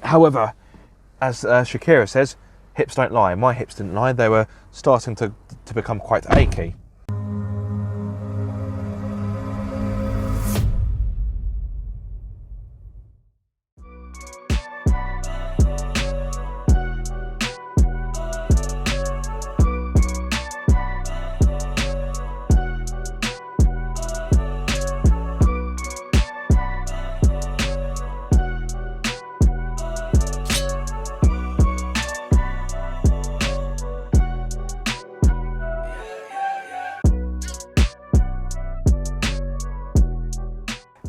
However, as Shakira says, hips don't lie. My hips didn't lie. They were starting to become quite achy.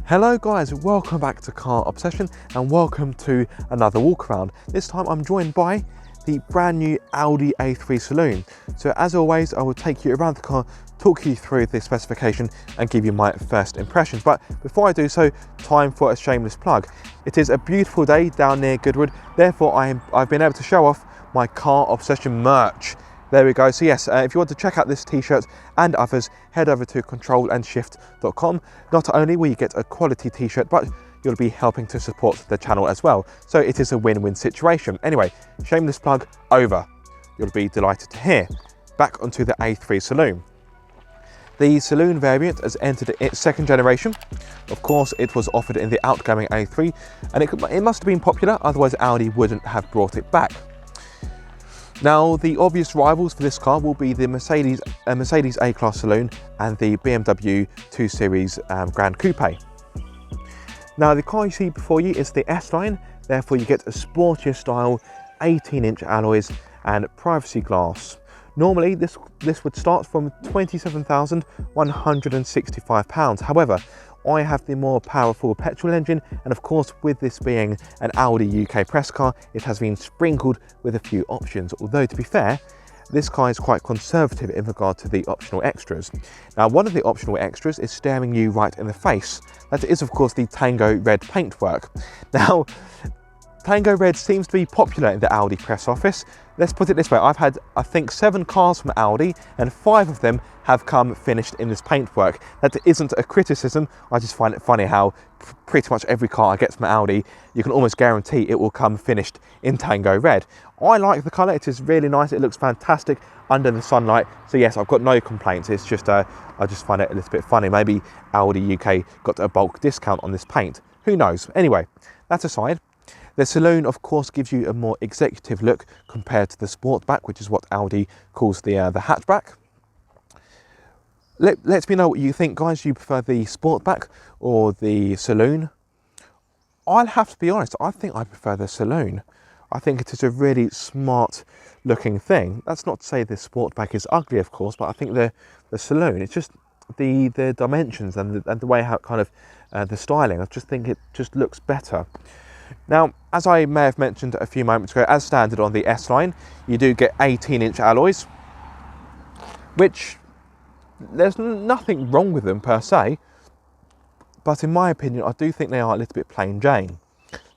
Hello guys, welcome back to Car Obsession and welcome to another walk around. This time I'm joined by the brand new Audi A3 Saloon. So as always, I will take you around the car, talk you through the specification and give you my first impressions. But before I do so, time for a shameless plug. It is a beautiful day down near Goodwood, therefore I've been able to show off my Car Obsession merch. There we go. So yes, if you want to check out this t-shirt and others, head over to controlandshift.com. Not only will you get a quality t-shirt, but you'll be helping to support the channel as well. So it is a win-win situation. Anyway, shameless plug over. You'll be delighted to hear. Back onto the A3 Saloon. The Saloon variant has entered its second generation. Of course, it was offered in the outgoing A3, and it must have been popular, otherwise Audi wouldn't have brought it back. Now, the obvious rivals for this car will be the Mercedes A-Class Saloon and the BMW 2 Series Grand Coupe. Now, the car you see before you is the S line, therefore you get a sportier style, 18-inch alloys and privacy glass. Normally, this would start from £27,165. However, I have the more powerful petrol engine, and of course with this being an Audi UK press car, it has been sprinkled with a few options, although to be fair, this car is quite conservative in regard to the optional extras. Now, one of the optional extras is staring you right in the face. That is of course the Tango Red paintwork. Now, Tango Red seems to be popular in the Audi press office. Let's put it this way, I've had, I think, 7 cars from Audi and 5 of them have come finished in this paintwork. That isn't a criticism, I just find it funny how pretty much every car I get from Audi, you can almost guarantee it will come finished in Tango Red. I like the colour, it is really nice, it looks fantastic under the sunlight. So yes, I've got no complaints, it's just, I just find it a little bit funny. Maybe Audi UK got a bulk discount on this paint, who knows? Anyway, that aside, the Saloon of course gives you a more executive look compared to the Sportback, which is what Audi calls the hatchback. Let me know what you think, guys. Do you prefer the Sportback or the Saloon? I'll have to be honest, I think I prefer the Saloon. I think it is a really smart looking thing. That's not to say the Sportback is ugly, of course, but I think the Saloon, it's just the dimensions and the way how it kind of, the styling, I just think it just looks better. Now, as I may have mentioned a few moments ago, as standard on the S line, you do get 18-inch alloys, which there's nothing wrong with them per se, but in my opinion, I do think they are a little bit plain Jane.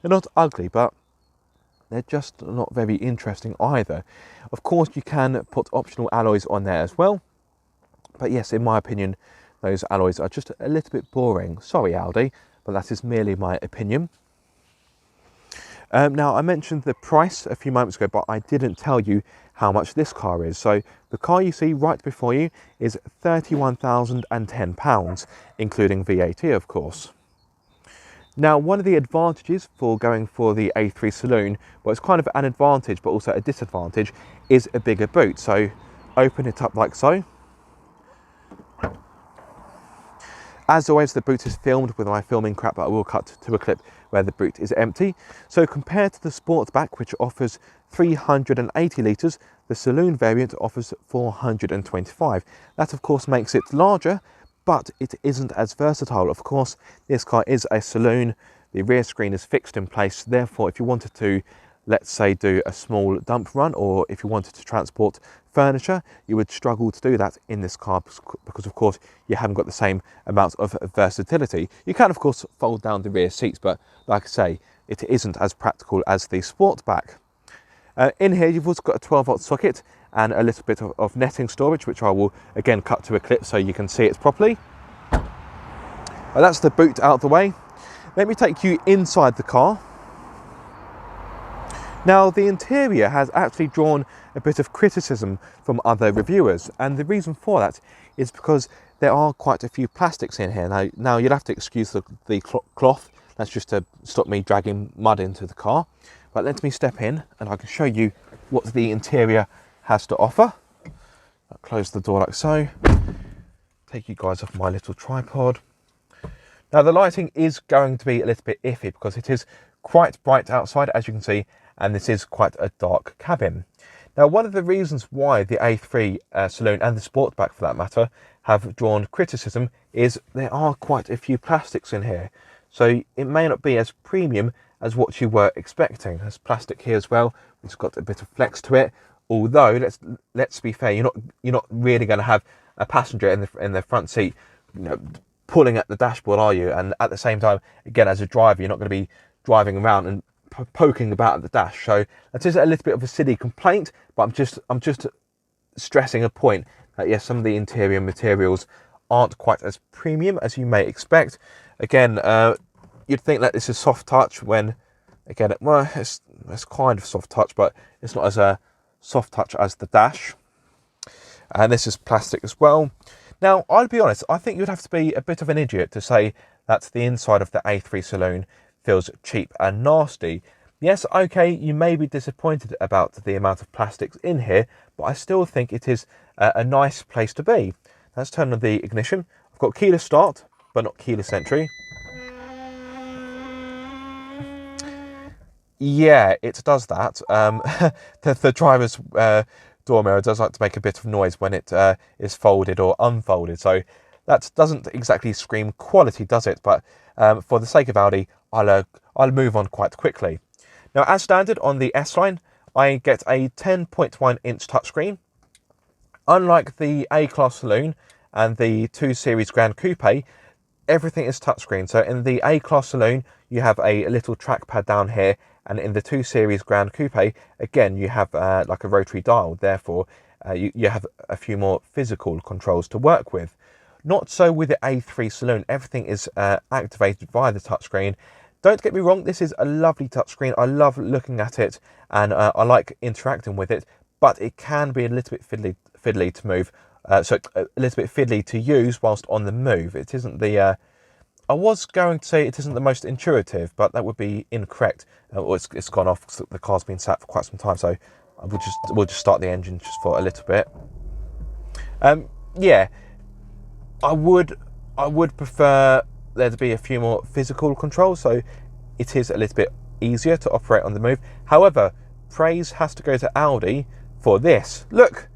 They're not ugly, but they're just not very interesting either. Of course, you can put optional alloys on there as well, but yes, in my opinion, those alloys are just a little bit boring. Sorry, Audi, but that is merely my opinion. Now, I mentioned the price a few moments ago, but I didn't tell you how much this car is. So the car you see right before you is £31,010, including VAT, of course. Now, one of the advantages for going for the A3 Saloon, well, it's kind of an advantage, but also a disadvantage, is a bigger boot. So open it up like so. As always, the boot is filmed with my filming crap, but I will cut to a clip where the boot is empty. So compared to the Sportback, which offers 380 litres, the Saloon variant offers 425. That of course makes it larger, but it isn't as versatile. Of course, this car is a Saloon, the rear screen is fixed in place, therefore if you wanted to, let's say, do a small dump run, or if you wanted to transport furniture, you would struggle to do that in this car because of course you haven't got the same amount of versatility. You can of course fold down the rear seats, but like I say, it isn't as practical as the Sportback. In here you've also got a 12-volt socket and a little bit of netting storage, which I will again cut to a clip so you can see it properly. Well, that's the boot out of the way. Let me take you inside the car. Now, the interior has actually drawn a bit of criticism from other reviewers, and the reason for that is because there are quite a few plastics in here. Now you'll have to excuse the cloth, that's just to stop me dragging mud into the car. But let me step in and I can show you what the interior has to offer. I'll close the door like so. Take you guys off my little tripod. Now the lighting is going to be a little bit iffy because it is quite bright outside, as you can see, and this is quite a dark cabin. Now, one of the reasons why the A3 Saloon and the Sportback, for that matter, have drawn criticism is there are quite a few plastics in here. So it may not be as premium as what you were expecting. There's plastic here as well. It's got a bit of flex to it. Although, let's be fair, you're not really going to have a passenger in the front seat, pulling at the dashboard, are you? And at the same time, again, as a driver, you're not going to be driving around and poking about at the dash. So that is a little bit of a silly complaint, but I'm just stressing a point that yes, some of the interior materials aren't quite as premium as you may expect. Again, you'd think that this is soft touch when, again, well, it's kind of soft touch, but it's not as a soft touch as the dash. And this is plastic as well. Now, I'll be honest, I think you'd have to be a bit of an idiot to say that the inside of the A3 Saloon feels cheap and nasty. Yes, okay, you may be disappointed about the amount of plastics in here, but I still think it is a nice place to be. Let's turn on the ignition. I've got keyless start, but not keyless entry. Yeah, it does that. The driver's door mirror does like to make a bit of noise when it is folded or unfolded, so that doesn't exactly scream quality, does it? But for the sake of Audi, I'll move on quite quickly. Now, as standard on the S line, I get a 10.1 inch touchscreen. Unlike the A-Class Saloon and the 2 Series Grand Coupe, everything is touchscreen. So in the A-Class Saloon, you have a little trackpad down here, and in the 2 Series Grand Coupe, again, you have like a rotary dial. Therefore, you have a few more physical controls to work with. Not so with the A3 Saloon. Everything is activated via the touchscreen. Don't get me wrong, this is a lovely touchscreen. I love looking at it, and I like interacting with it, but it can be a little bit fiddly to move. So a little bit fiddly to use whilst on the move. It isn't the... I was going to say it isn't the most intuitive, but that would be incorrect. It's gone off because the car's been sat for quite some time, so we'll just start the engine just for a little bit. Yeah, I would prefer there to be a few more physical controls, so it is a little bit easier to operate on the move. However, praise has to go to Audi for this. Look,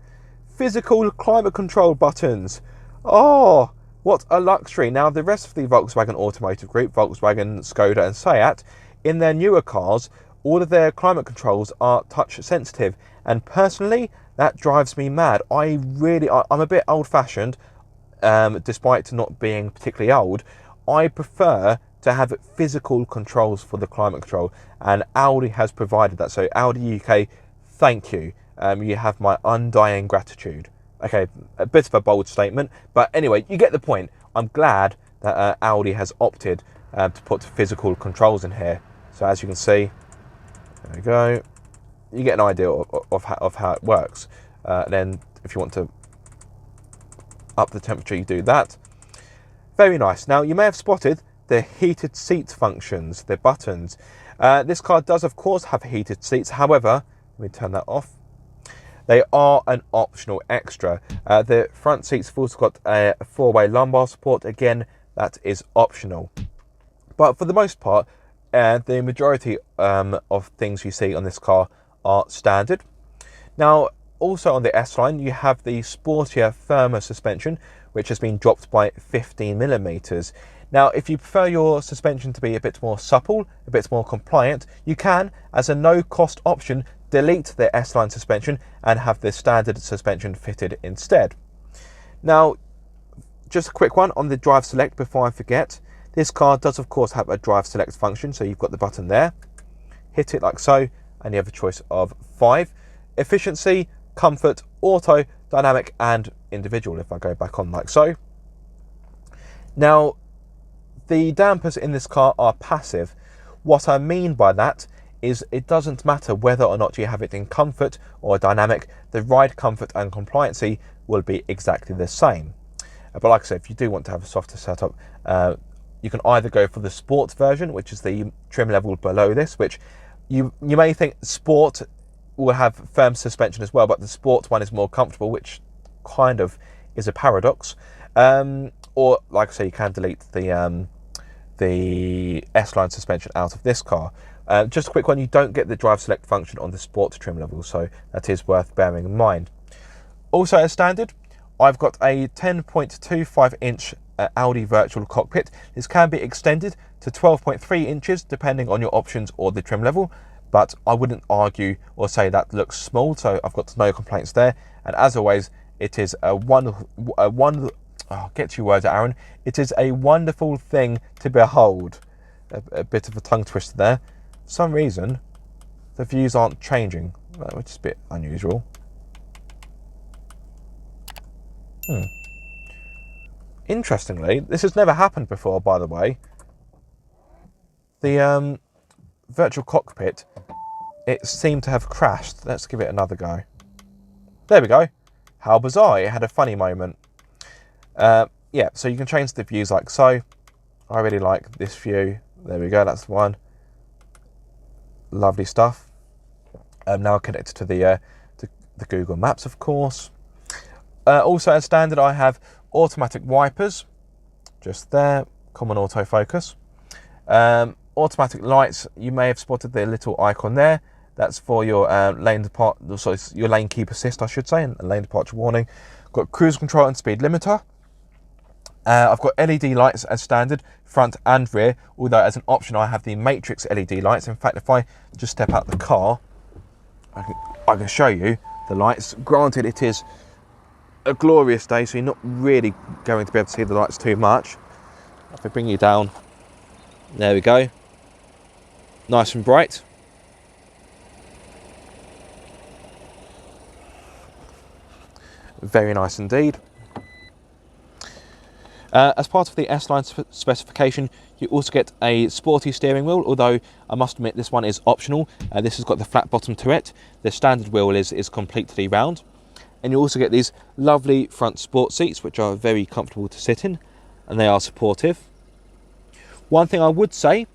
physical climate control buttons. Oh, what a luxury. Now, the rest of the Volkswagen automotive group, Volkswagen, Skoda and Seat, in their newer cars, all of their climate controls are touch sensitive. And personally, that drives me mad. I'm a bit old fashioned, despite not being particularly old. I prefer to have physical controls for the climate control, and Audi has provided that. So Audi UK, thank you. You have my undying gratitude. Okay, a bit of a bold statement, but anyway, you get the point. I'm glad that Audi has opted to put physical controls in here. So as you can see, there we go. You get an idea of how it works. Then if you want to up the temperature, you do that. Very nice. Now, you may have spotted the heated seat functions, the buttons. This car does, of course, have heated seats. However, let me turn that off. They are an optional extra. The front seats have also got a 4-way lumbar support. Again, that is optional. But for the most part, the majority of things you see on this car are standard. Now, also on the S line, you have the sportier, firmer suspension, which has been dropped by 15 millimeters. Now, if you prefer your suspension to be a bit more supple, a bit more compliant, you can, as a no-cost option, delete the S-Line suspension and have the standard suspension fitted instead. Now, just a quick one on the drive select before I forget. This car does, of course, have a drive select function, so you've got the button there. Hit it like so, and you have a choice of 5. Efficiency, comfort, auto, dynamic, and individual, if I go back on like so. Now, the dampers in this car are passive. What I mean by that is it doesn't matter whether or not you have it in comfort or dynamic, the ride comfort and compliancy will be exactly the same. But like I said, if you do want to have a softer setup, you can either go for the Sport version, which is the trim level below this, which you may think Sport will have firm suspension as well, but the Sport one is more comfortable, which kind of is a paradox. Or like I say, you can delete the S-line suspension out of this car. Just a quick one, you don't get the drive select function on the Sport trim level, so that is worth bearing in mind. Also as standard, I've got a 10.25 inch Audi Virtual Cockpit. This can be extended to 12.3 inches depending on your options or the trim level, but I wouldn't argue or say that looks small, so I've got no complaints there. And as always, it is get your words out, Aaron. It is a wonderful thing to behold. A bit of a tongue twister there. For some reason, the views aren't changing, which is a bit unusual. Interestingly, this has never happened before, by the way. The Virtual Cockpit, it seemed to have crashed. Let's give it another go. There we go. How bizarre. It had a funny moment. Yeah, so you can change the views like so. I really like this view. There we go, that's the one. Lovely stuff. Now connected to the Google Maps, of course. Also as standard, I have automatic wipers, just there, common autofocus. Automatic lights, you may have spotted the little icon there. That's for your your lane keep assist, I should say, and lane departure warning. Got cruise control and speed limiter. I've got LED lights as standard, front and rear, although as an option I have the matrix LED lights. In fact, if I just step out the car, I can show you the lights. Granted, it is a glorious day, so you're not really going to be able to see the lights too much. If I bring you down, there we go. Nice and bright. Very nice indeed. As part of the S-Line specification, you also get a sporty steering wheel, although I must admit this one is optional. This has got the flat bottom to it. The standard wheel is completely round. And you also get these lovely front sport seats, which are very comfortable to sit in, and they are supportive. One thing I would say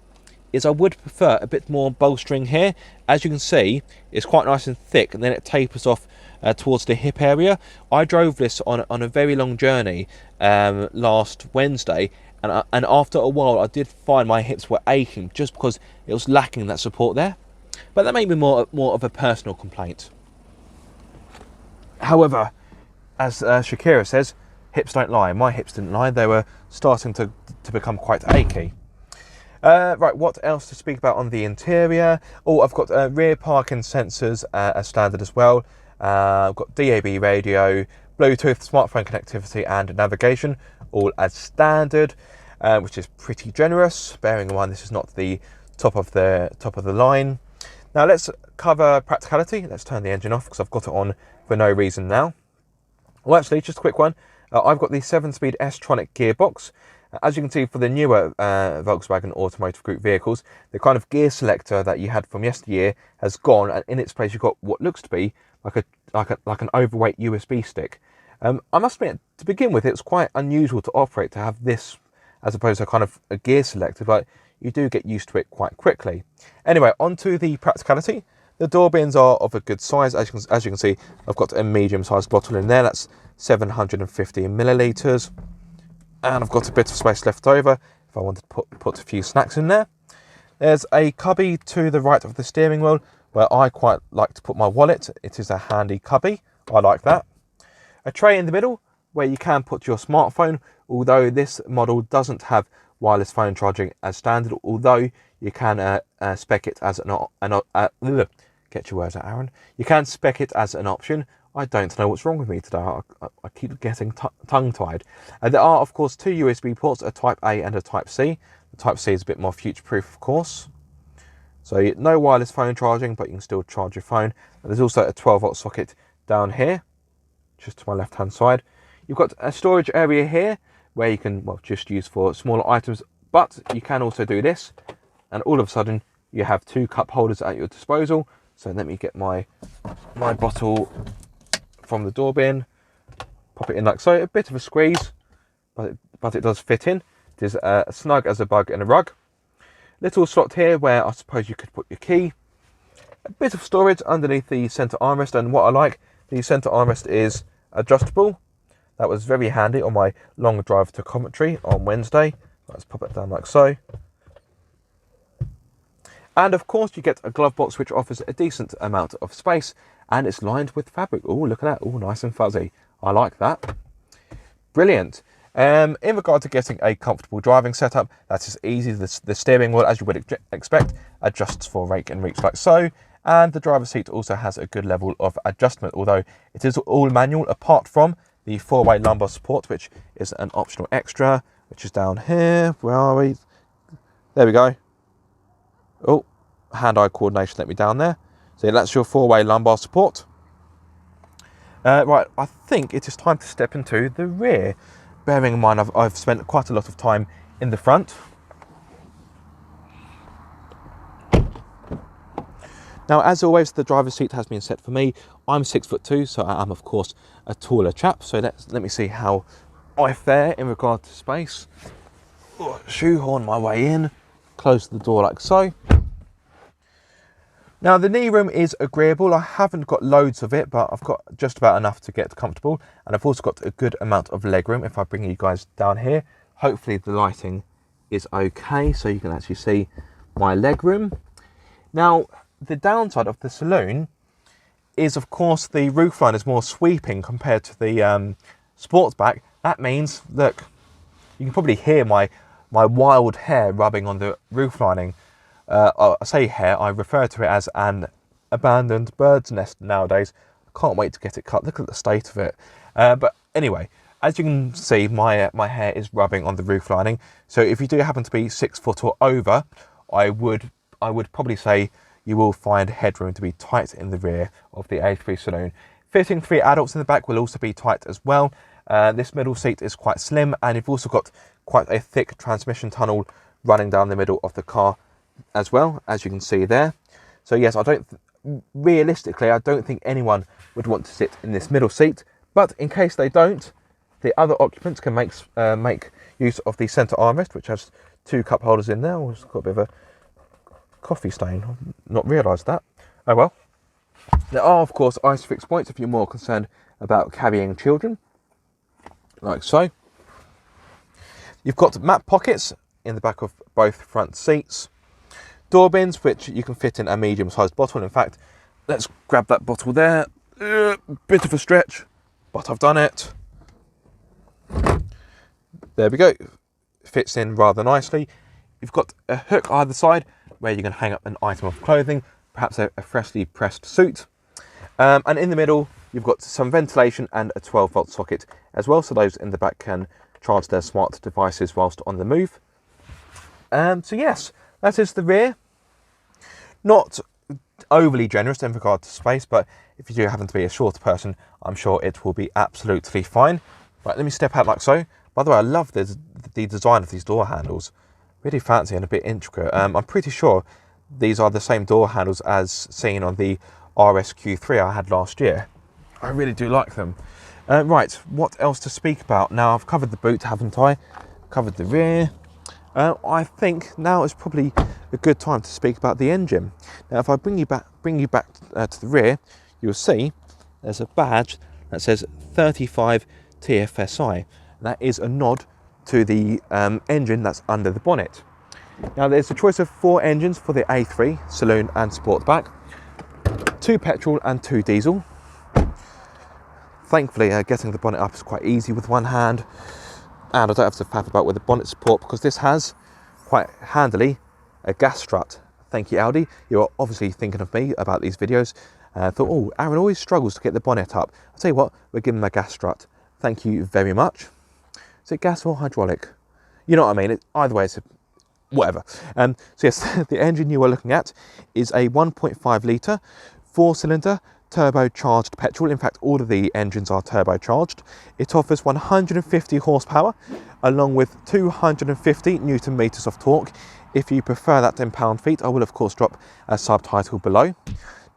is I would prefer a bit more bolstering here. As you can see, it's quite nice and thick, and then it tapers off towards the hip area. I drove this on a very long journey last Wednesday, and after a while I did find my hips were aching just because it was lacking that support there. But that may be more of a personal complaint. However, as Shakira says, hips don't lie. My hips didn't lie. They were starting to become quite achy. Right, what else to speak about on the interior? Oh, I've got rear parking sensors as standard as well. I've got DAB radio, Bluetooth, smartphone connectivity and navigation, all as standard, which is pretty generous, bearing in mind this is not the top of the line. Now let's cover practicality. Let's turn the engine off because I've got it on for no reason now. Well, actually, just a quick one. I've got the 7-speed S Tronic gearbox. As you can see, for the newer Volkswagen Automotive Group vehicles, the kind of gear selector that you had from yesteryear has gone, and in its place you've got what looks to be like an overweight USB stick. I must admit, to begin with, it's quite unusual to operate to have this as opposed to kind of a gear selector, but you do get used to it quite quickly. Anyway, onto the practicality. The door bins are of a good size. As you can see, I've got a medium-sized bottle in there. That's 750 millilitres. And I've got a bit of space left over if I wanted to put a few snacks in there. There's a cubby to the right of the steering wheel where I quite like to put my wallet. It is a handy cubby. I like that. A tray in the middle where you can put your smartphone, although this model doesn't have wireless phone charging as standard, although you can spec it as get your words out, Aaron. You can spec it as an option. I don't know what's wrong with me today. I keep getting tongue-tied. There are, of course, two USB ports, a Type A and a Type C. The Type C is a bit more future-proof, of course. So no wireless phone charging, but you can still charge your phone. And there's also a 12-volt socket down here, just to my left-hand side. You've got a storage area here, where you can, well, just use for smaller items. But you can also do this, and all of a sudden, you have 2 cup holders at your disposal. So let me get my bottle from the door bin, pop it in like so. A bit of a squeeze, but it does fit in. It is snug as a bug in a rug. Little slot here where I suppose you could put your key. A bit of storage underneath the centre armrest, and what I like, the centre armrest is adjustable. That was very handy on my long drive to Coventry on Wednesday. Let's pop it down like so. And of course you get a glove box which offers a decent amount of space, and it's lined with fabric. Oh, look at that, all nice and fuzzy. I like that. Brilliant. In regard to getting a comfortable driving setup, that is easy. The steering wheel, as you would expect, adjusts for rake and reach like so. And the driver's seat also has a good level of adjustment, although it is all manual apart from the 4-way lumbar support, which is an optional extra, which is down here. Where are we? There we go. Oh, hand-eye coordination let me down there. So that's your 4-way lumbar support. Right, I think it is time to step into the rear. Bearing in mind I've spent quite a lot of time in the front. Now, as always, the driver's seat has been set for me. I'm 6'2", so I am, of course, a taller chap. So let me see how I fare in regard to space. Shoehorn my way in, close the door like so. Now, the knee room is agreeable. I haven't got loads of it, but I've got just about enough to get comfortable. And I've also got a good amount of leg room. If I bring you guys down here, hopefully the lighting is okay, so you can actually see my leg room. Now, the downside of the saloon is, of course, the roofline is more sweeping compared to the Sportback. That means, look, you can probably hear my wild hair rubbing on the roof lining. I say hair, I refer to it as an abandoned bird's nest nowadays. I can't wait to get it cut. Look at the state of it. But anyway, as you can see, my hair is rubbing on the roof lining. So if you do happen to be 6 foot or over, I would probably say you will find headroom to be tight in the rear of the A3 Saloon. Fitting 3 adults in the back will also be tight as well. This middle seat is quite slim, and you've also got quite a thick transmission tunnel running down the middle of the car as well, as you can see there. So yes, realistically, I don't think anyone would want to sit in this middle seat, but in case they don't, the other occupants can make use of the centre armrest, which has 2 cup holders in there. Oh, it's got a bit of a coffee stain. I've not realised that. Oh well. There are, of course, ISOFIX points if you're more concerned about carrying children, like so. You've got map pockets in the back of both front seats. Door bins, which you can fit in a medium-sized bottle. In fact, let's grab that bottle there. Bit of a stretch, but I've done it. There we go. Fits in rather nicely. You've got a hook either side where you can hang up an item of clothing, perhaps a freshly pressed suit. And in the middle, you've got some ventilation and a 12-volt socket as well, so those in the back can charge their smart devices whilst on the move. So yes, that is the rear. Not overly generous in regard to space, but if you do happen to be a shorter person, I'm sure it will be absolutely fine. Right, let me step out like so. By the way, I love the design of these door handles. Really fancy and a bit intricate. I'm pretty sure these are the same door handles as seen on the RSQ3 I had last year. I really do like them. Right, what else to speak about? Now, I've covered the boot, haven't I? Covered the rear. I think now is probably a good time to speak about the engine. Now, if I bring you back to the rear, you'll see there's a badge that says 35 TFSI. That is a nod to the engine that's under the bonnet. Now, there's a choice of 4 engines for the A3 Saloon and Sportback, 2 petrol and 2 diesel. Thankfully, getting the bonnet up is quite easy with one hand, and I don't have to faff about with the bonnet support because this has, quite handily, a gas strut. Thank you, Audi. You're obviously thinking of me about these videos. Thought, oh, Aaron always struggles to get the bonnet up. I'll tell you what, we're giving him a gas strut. Thank you very much. Is it gas or hydraulic? You know what I mean. Either way, it's whatever. So yes, the engine you are looking at is a 1.5 litre, 4-cylinder, turbocharged petrol. In fact, all of the engines are turbocharged. It offers 150 horsepower along with 250 newton meters of torque. If you prefer that in pound-feet, I will of course drop a subtitle below.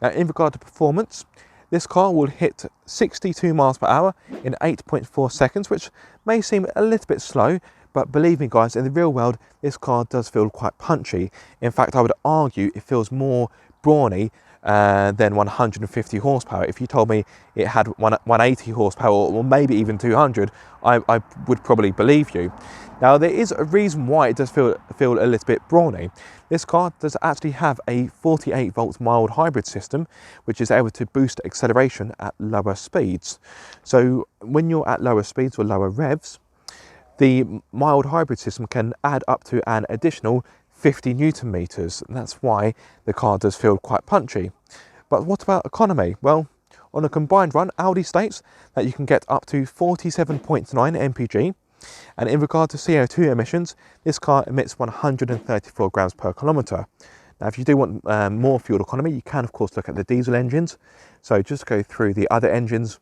Now in regard to performance, this car will hit 62 miles per hour in 8.4 seconds, which may seem a little bit slow, but believe me guys, in the real world, this car does feel quite punchy. In fact, I would argue it feels more brawny than 150 horsepower. If you told me it had 180 horsepower or maybe even 200, I would probably believe you. Now there is a reason why it does feel a little bit brawny. This car does actually have a 48 volt mild hybrid system, which is able to boost acceleration at lower speeds. So when you're at lower speeds or lower revs, the mild hybrid system can add up to an additional 50 Newton meters. And that's why the car does feel quite punchy. But what about economy? Well, on a combined run, Audi states that you can get up to 47.9 mpg. And in regard to CO2 emissions, this car emits 134 grams per kilometre. Now, if you do want more fuel economy, you can of course look at the diesel engines. So just go through the other engines.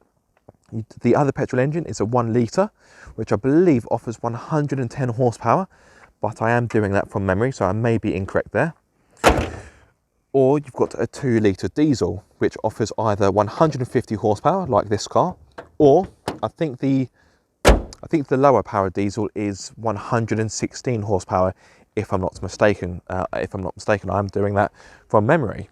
The other petrol engine is a 1 litre, which I believe offers 110 horsepower, but I am doing that from memory, so I may be incorrect there. Or you've got a 2 litre diesel, which offers either 150 horsepower, like this car, or I think the lower power diesel is 116 horsepower, if I'm not mistaken. I am doing that from memory.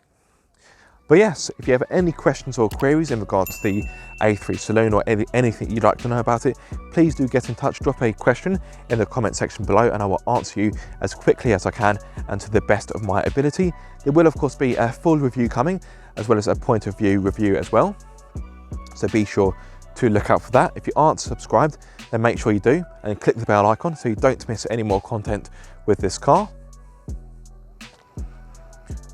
But yes, if you have any questions or queries in regards to the A3 Saloon or anything you'd like to know about it, please do get in touch. Drop a question in the comment section below and I will answer you as quickly as I can and to the best of my ability. There will of course be a full review coming, as well as a point of view review as well. So be sure to look out for that. If you aren't subscribed, then make sure you do and click the bell icon so you don't miss any more content with this car.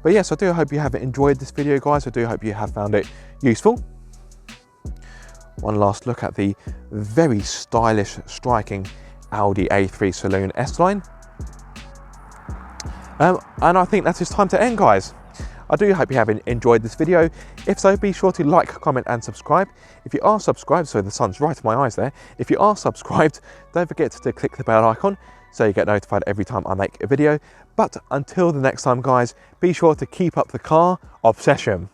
But yes, I do hope you have enjoyed this video, guys. I do hope you have found it useful. One last look at the very stylish, striking Audi A3 Saloon S-Line. And I think that is time to end, guys. I do hope you have enjoyed this video. If so, be sure to like, comment and subscribe. If you are subscribed, so the sun's right in my eyes there. If you are subscribed, don't forget to click the bell icon so you get notified every time I make a video. But until the next time, guys, be sure to keep up the car obsession.